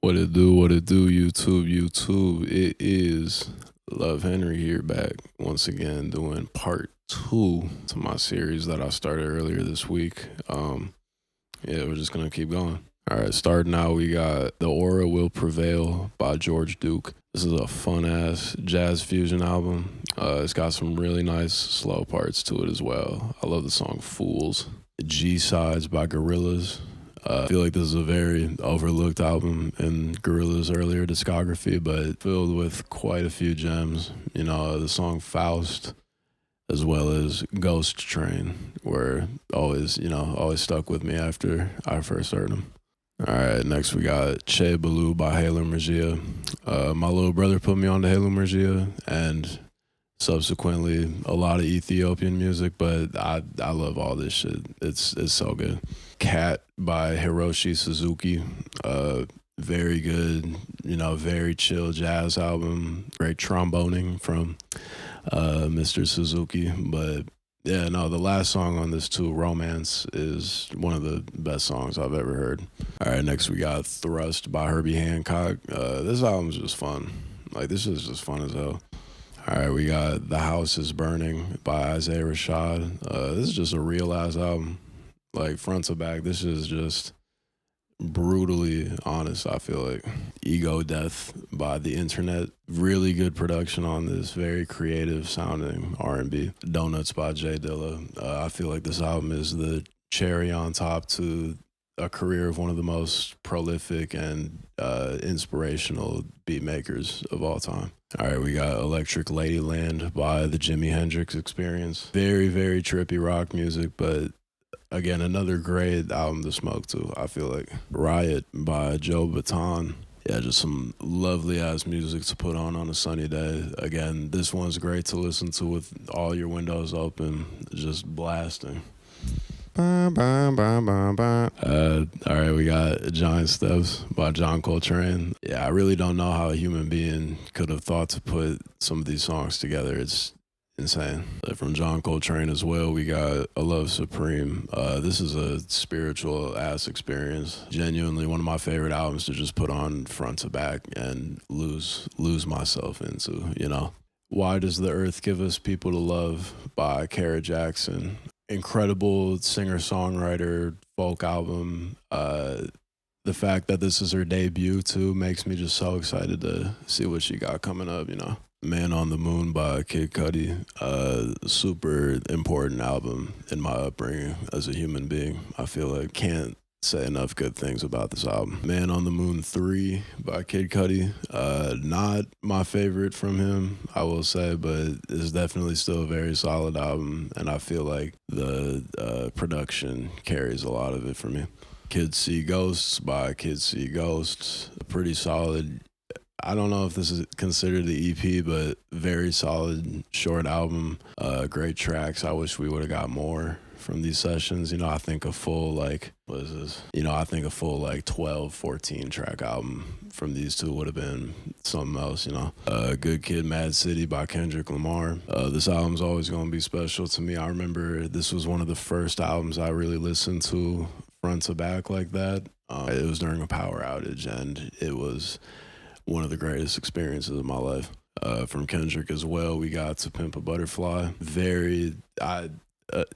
What it do, YouTube. It is Love Henry here back once again doing part two to my series that I started earlier this week. Yeah, we're just gonna keep going. All right, starting out, we got The Aura Will Prevail by George Duke. This is a fun ass jazz fusion album. It's got some really nice slow parts to it as well. I love the song Fools. G Sides by Gorillaz. I feel like this is a very overlooked album in Gorillaz' earlier discography, but filled with quite a few gems. You know, the song Faust, as well as Ghost Train, were always stuck with me after I first heard them. All right, next we got Che Baloo by Halo Mergia. My little brother put me on to Halo Mergia, and subsequently a lot of Ethiopian music, but I love all this shit. It's so good. Cat by Hiroshi Suzuki. Very good, very chill jazz album. Great tromboning from Mr. Suzuki. But yeah, no, the last song on this too, Romance, is one of the best songs I've ever heard. All right, next we got Thrust by Herbie Hancock. This album's just fun. Like, this is just fun as hell. All right, we got The House is Burning by Isaiah Rashad. This is just a real ass album. Like, front to back, this is just brutally honest, I feel like. Ego Death by The Internet. Really good production on this. Very creative sounding R&B. Donuts by Jay Dilla. I feel like this album is the cherry on top to a career of one of the most prolific and inspirational beat makers of all time. All right, we got Electric Ladyland by the Jimi Hendrix Experience. Very, very trippy rock music, but again, another great album to smoke to, I feel like. Riot by Joe Baton. Yeah, just some lovely ass music to put on a sunny day. Again, this one's great to listen to with all your windows open, just blasting. All right, we got Giant Steps by John Coltrane. Yeah, I really don't know how a human being could have thought to put some of these songs together. It's insane. From John Coltrane as well, we got A Love Supreme. This is a spiritual ass experience. Genuinely one of my favorite albums to just put on front to back and lose myself into, Why Does the Earth Give Us People to Love by Kara Jackson. Incredible singer-songwriter, folk album. The fact that this is her debut too makes me just so excited to see what she got coming up, Man on the Moon by Kid Cudi. Super important album in my upbringing as a human being. I feel like can't say enough good things about this album. Man on the Moon 3 by Kid Cudi. Not my favorite from him, I will say, but it's definitely still a very solid album, and I feel like the production carries a lot of it for me. Kids See Ghosts by Kids See Ghosts. Pretty solid. I don't know if this is considered the EP, but very solid short album. Great tracks. I wish we would have got more from these sessions. I think a full I think a full 12, 14 track album from these two would have been something else, Good Kid, Mad City by Kendrick Lamar. This album's always going to be special to me. I remember this was one of the first albums I really listened to front to back like that. It was during a power outage, and it was one of the greatest experiences of my life. From Kendrick as well, we got To Pimp a Butterfly.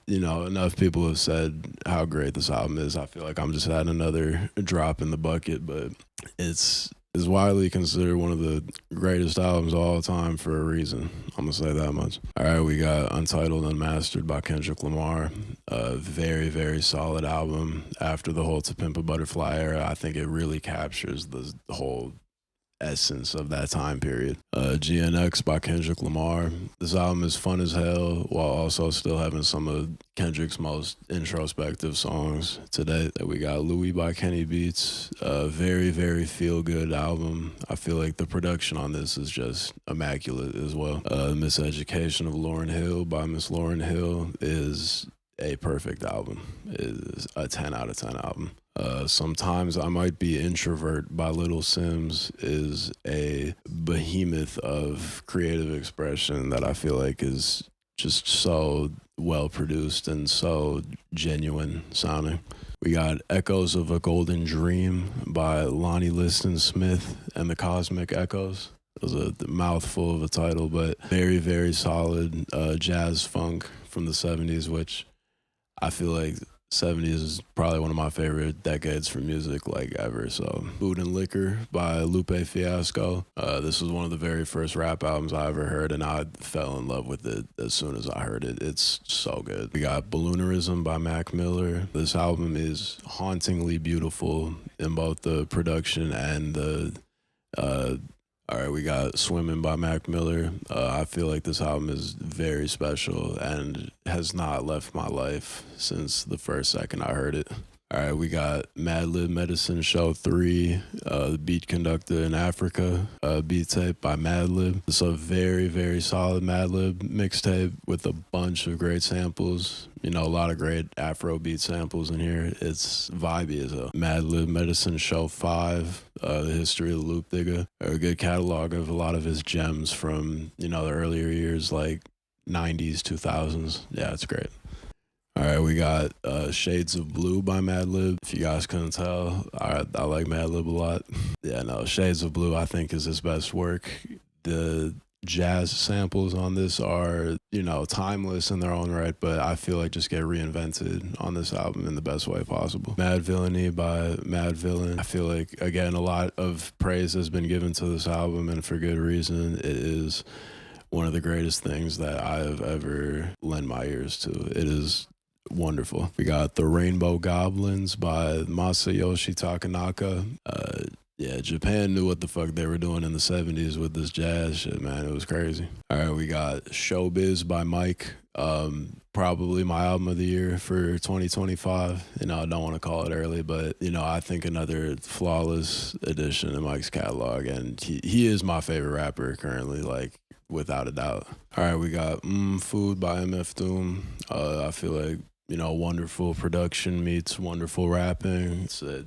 Enough people have said how great this album is. I feel like I'm just adding another drop in the bucket, but it's widely considered one of the greatest albums of all time for a reason. I'm gonna say that much. All right, we got Untitled Unmastered by Kendrick Lamar. A very, very solid album. After the whole To Pimp a Butterfly era, I think it really captures the whole essence of that time period. GNX by Kendrick Lamar. This album is fun as hell while also still having some of Kendrick's most introspective songs today. We got Louis by Kenny Beats. Very, very feel-good album. I feel like the production on this is just immaculate as well. Miseducation of Lauryn Hill by Miss Lauryn Hill is a perfect album. It is a 10 out of 10 album. Sometimes I Might Be Introvert by Little Sims is a behemoth of creative expression that I feel like is just so well produced and so genuine sounding. We got Echoes of a Golden Dream by Lonnie Liston Smith and the Cosmic Echoes. It was a mouthful of a title, but very, very solid jazz funk from the 70s, which I feel like 70s is probably one of my favorite decades for music like ever. So Food and Liquor by Lupe Fiasco. This was one of the very first rap albums I ever heard, and I fell in love with it as soon as I heard it. It's so good. We got Balloonerism by Mac Miller. This album is hauntingly beautiful in both the production and the all right, we got Swimming by Mac Miller. I feel like this album is very special and has not left my life since the first second I heard it. All right, we got Madlib Medicine Show 3, The Beat Conductor in Africa, beat tape by Madlib. It's a very, very solid Madlib mixtape with a bunch of great samples. You know, a lot of great Afro beat samples in here. It's vibey as a Madlib Medicine Show 5, The History of the Loop Digger. A good catalog of a lot of his gems from, you know, the earlier years, like 90s, 2000s. Yeah, it's great. All right, we got Shades of Blue by Madlib. If you guys couldn't tell, I like Madlib a lot. Yeah, no, Shades of Blue I think is his best work. The jazz samples on this are, you know, timeless in their own right, but I feel like just get reinvented on this album in the best way possible. Mad Villainy by Mad Villain. I feel like, again, a lot of praise has been given to this album, and for good reason. It is one of the greatest things that I have ever lent my ears to. It is wonderful. We got The Rainbow Goblins by Masayoshi Takanaka. Yeah, Japan knew what the fuck they were doing in the 70s with this jazz shit, man. It was crazy. All right, we got Showbiz by Mike. Probably my album of the year for 2025. You know, I don't want to call it early, but, you know, I think another flawless addition to Mike's catalog. And he is my favorite rapper currently, like, without a doubt. All right, we got Food by MF Doom. I feel like, you know, wonderful production meets wonderful rapping. It's a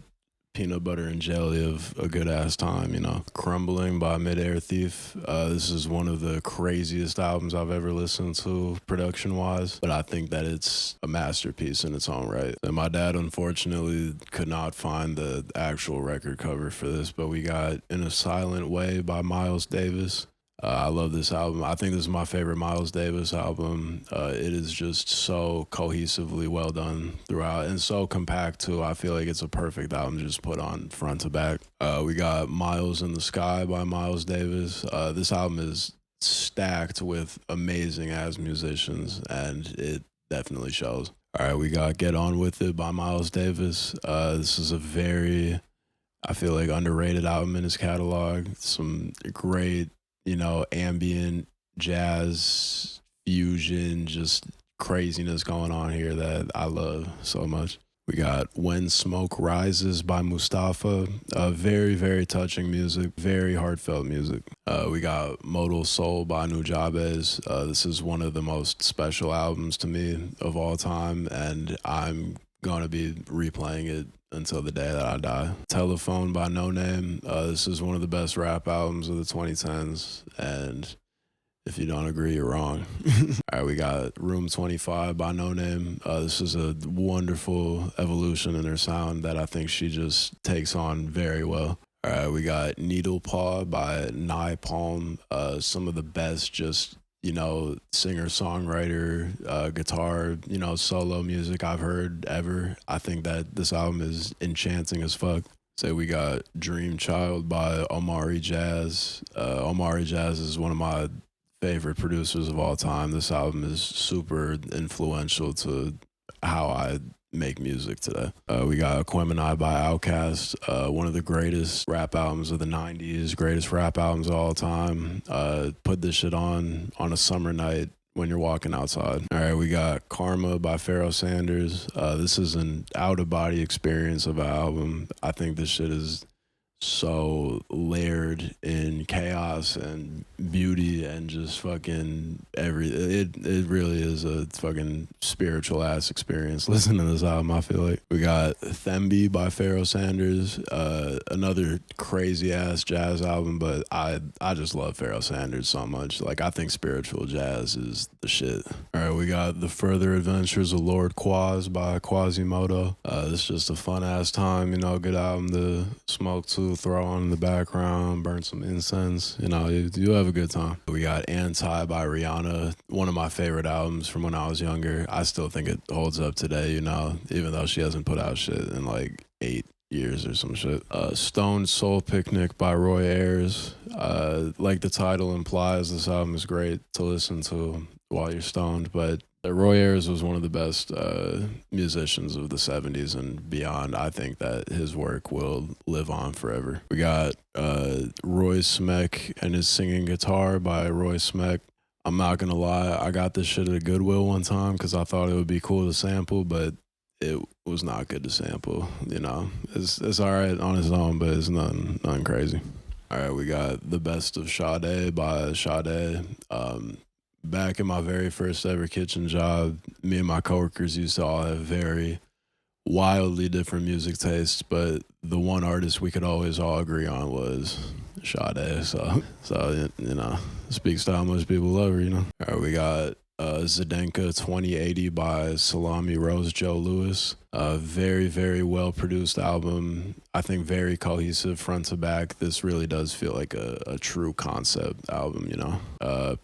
peanut butter and jelly of a good ass time, you know. Crumbling by Midair Thief. This is one of the craziest albums I've ever listened to production wise, but I think that it's a masterpiece in its own right. And my dad unfortunately could not find the actual record cover for this, but we got In a Silent Way by Miles Davis. I love this album. I think this is my favorite Miles Davis album. It is just so cohesively well done throughout and so compact too. I feel like it's a perfect album to just put on front to back. We got Miles in the Sky by Miles Davis. This album is stacked with amazing ass musicians, and it definitely shows. All right, we got Get On With It by Miles Davis. This is a very, I feel like, underrated album in his catalog. Some great, you know, ambient jazz fusion, just craziness going on here that I love so much. We got When Smoke Rises by Mustafa. Very, very touching music, very heartfelt music. We got Modal Soul by Nujabes. This is one of the most special albums to me of all time, and I'm going to be replaying it until the day that I die. Telephone by No Name. This is one of the best rap albums of the 2010s, and if you don't agree, you're wrong. All right, we got Room 25 by No Name. This is a wonderful evolution in her sound that I think she just takes on very well. All right, we got Needle Paw by Nye Palm. Some of the best just, you know, singer-songwriter, guitar, you know, solo music I've heard ever. I think that this album is enchanting as fuck. Say we got Dream Child by Omari Jazz. Omari Jazz is one of my favorite producers of all time. This album is super influential to how I make music today. We got Aquemini by Outkast, one of the greatest rap albums of the 90s, greatest rap albums of all time. Put this shit on a summer night when you're walking outside. All right, we got Karma by Pharoah Sanders. This is an out-of-body experience of an album. I think this shit is so layered in chaos and beauty and just fucking it really is a fucking spiritual ass experience listening to this album. I feel like we got Themby by Pharoah Sanders, another crazy ass jazz album, but I just love Pharoah Sanders so much. Like, I think spiritual jazz is the shit. All right, we got The Further Adventures of Lord Quaz by Quasimodo. It's just a fun ass time, good album to smoke to, throw on in the background, burn some incense, you have a good time. We got Anti by Rihanna, one of my favorite albums from when I was younger. I still think it holds up today, even though she hasn't put out shit in like 8 years or some shit. Stone Soul Picnic by Roy Ayers. Like the title implies, this album is great to listen to while you're stoned, but Roy Ayers was one of the best musicians of the 70s and beyond. I think that his work will live on forever. We got Roy Smeck and His Singing Guitar by Roy Smeck. I'm not gonna lie, I got this shit at a Goodwill one time because I thought it would be cool to sample, but it was not good to sample. It's all right on its own, but it's nothing crazy. All right, we got The Best of Sade by Sade. Back in my very first ever kitchen job, me and my coworkers used to all have very wildly different music tastes, but the one artist we could always all agree on was Sade. So speaks to how much people love her. All right, we got Zdenka 2080 by Salami Rose Joe Lewis. A very, very well produced album. I think very cohesive front to back. This really does feel like a true concept album,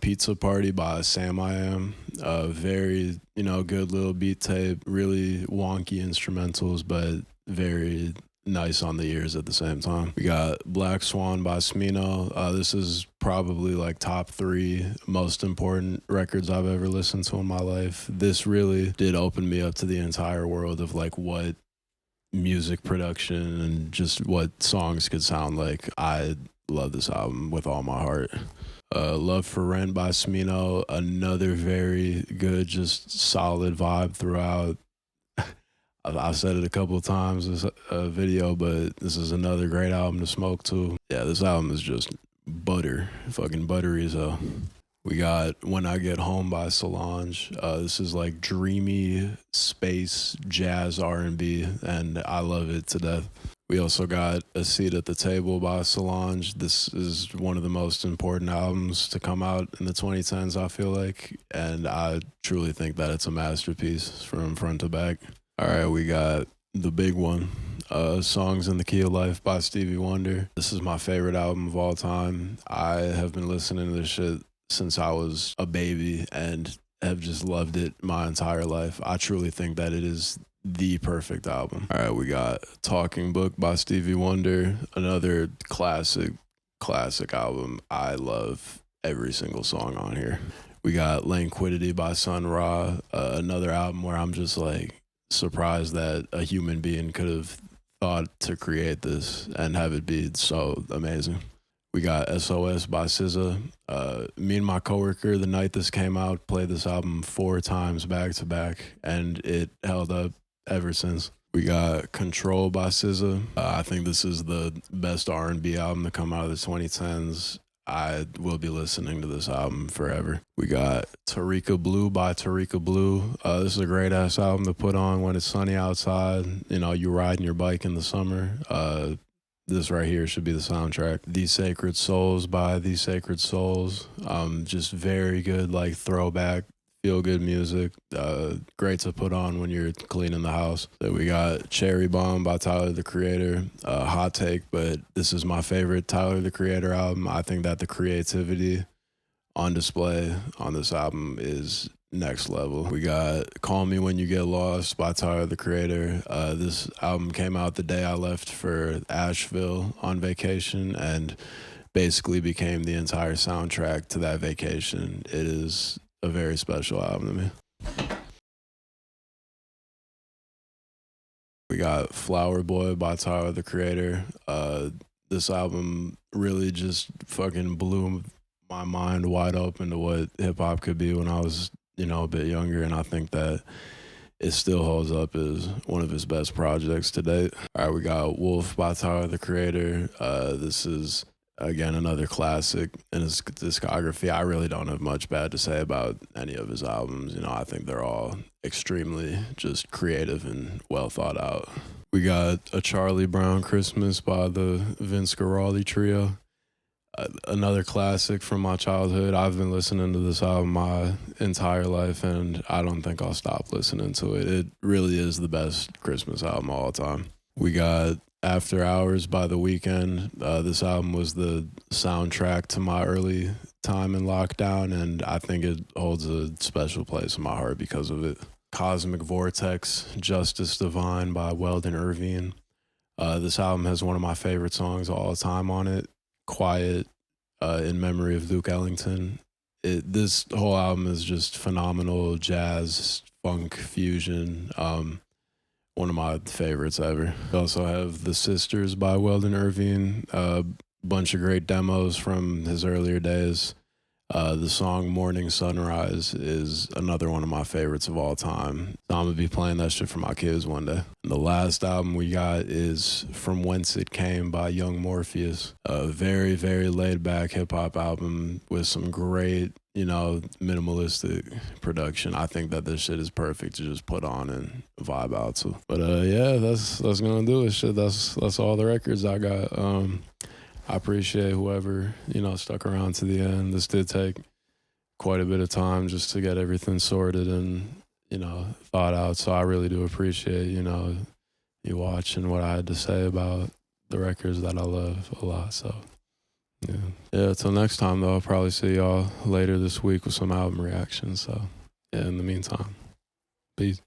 Pizza Party by Sam I Am. Very, good little beat tape, really wonky instrumentals, but very nice on the ears at the same time. We got Black Swan by Smino. This is probably like top 3 most important records I've ever listened to in my life. This really did open me up to the entire world of like what music production and just what songs could sound like. I love this album with all my heart. Love for Rent by Smino, another very good, just solid vibe throughout. I've said it a couple of times in this video, but this is another great album to smoke to. Yeah, this album is just butter, fucking buttery as hell. We got When I Get Home by Solange. This is like dreamy space jazz R&B, and I love it to death. We also got A Seat at the Table by Solange. This is one of the most important albums to come out in the 2010s, I feel like, and I truly think that it's a masterpiece from front to back. All right, we got the big one, Songs in the Key of Life by Stevie Wonder. This is my favorite album of all time. I have been listening to this shit since I was a baby and have just loved it my entire life. I truly think that it is the perfect album. All right, we got Talking Book by Stevie Wonder, another classic album. I love every single song on here. We got Languidity by Sun Ra, another album where I'm just like, surprised that a human being could have thought to create this and have it be so amazing. We got SOS by SZA. Me and my coworker, the night this came out, played this album 4 times back to back, and it held up ever since. We got Control by SZA. I think this is the best R&B album to come out of the 2010s. I will be listening to this album forever. We got Tarika Blue by Tarika Blue. This is a great ass album to put on when it's sunny outside. You riding your bike in the summer. This right here should be the soundtrack. These Sacred Souls by These Sacred Souls. Just very good, like throwback, feel good music. Great to put on when you're cleaning the house. So we got Cherry Bomb by Tyler the Creator. Hot take, but this is my favorite Tyler the Creator album. I think that the creativity on display on this album is next level. We got Call Me When You Get Lost by Tyler the Creator. This album came out the day I left for Asheville on vacation and basically became the entire soundtrack to that vacation. It is a very special album to me. We got Flower Boy by Tyler the Creator. This album really just fucking blew my mind wide open to what hip hop could be when I was, a bit younger, and I think that it still holds up as one of his best projects to date. All right, we got Wolf by Tyler, the Creator. This is, again, another classic in his discography. I really don't have much bad to say about any of his albums. You know, I think they're all extremely just creative and well thought out. We got A Charlie Brown Christmas by the Vince Guaraldi Trio. Another classic from my childhood. I've been listening to this album my entire life, and I don't think I'll stop listening to it. It really is the best Christmas album of all time. We got After Hours by The Weeknd. This album was the soundtrack to my early time in lockdown, and I think it holds a special place in my heart because of it. Cosmic Vortex, Justice Divine by Weldon Irvine. This album has one of my favorite songs of all time on it, Quiet, in memory of Duke Ellington. This whole album is just phenomenal jazz, funk, fusion. One of my favorites ever. We also have The Sisters by Weldon Irvine, a bunch of great demos from his earlier days. The song Morning Sunrise is another one of my favorites of all time. So I'm going to be playing that shit for my kids one day. And the last album we got is From Whence It Came by Young Morpheus. A very, very laid back hip hop album with some great, you know, minimalistic production. I think that this shit is perfect to just put on and vibe out to. But yeah, that's gonna do it. Shit, that's all the records I got. I appreciate whoever, you know, stuck around to the end. This did take quite a bit of time just to get everything sorted and, you know, thought out. So I really do appreciate, you know, you watching what I had to say about the records that I love a lot. So, yeah. Yeah, till next time, though, I'll probably see y'all later this week with some album reactions. So, yeah, in the meantime, peace.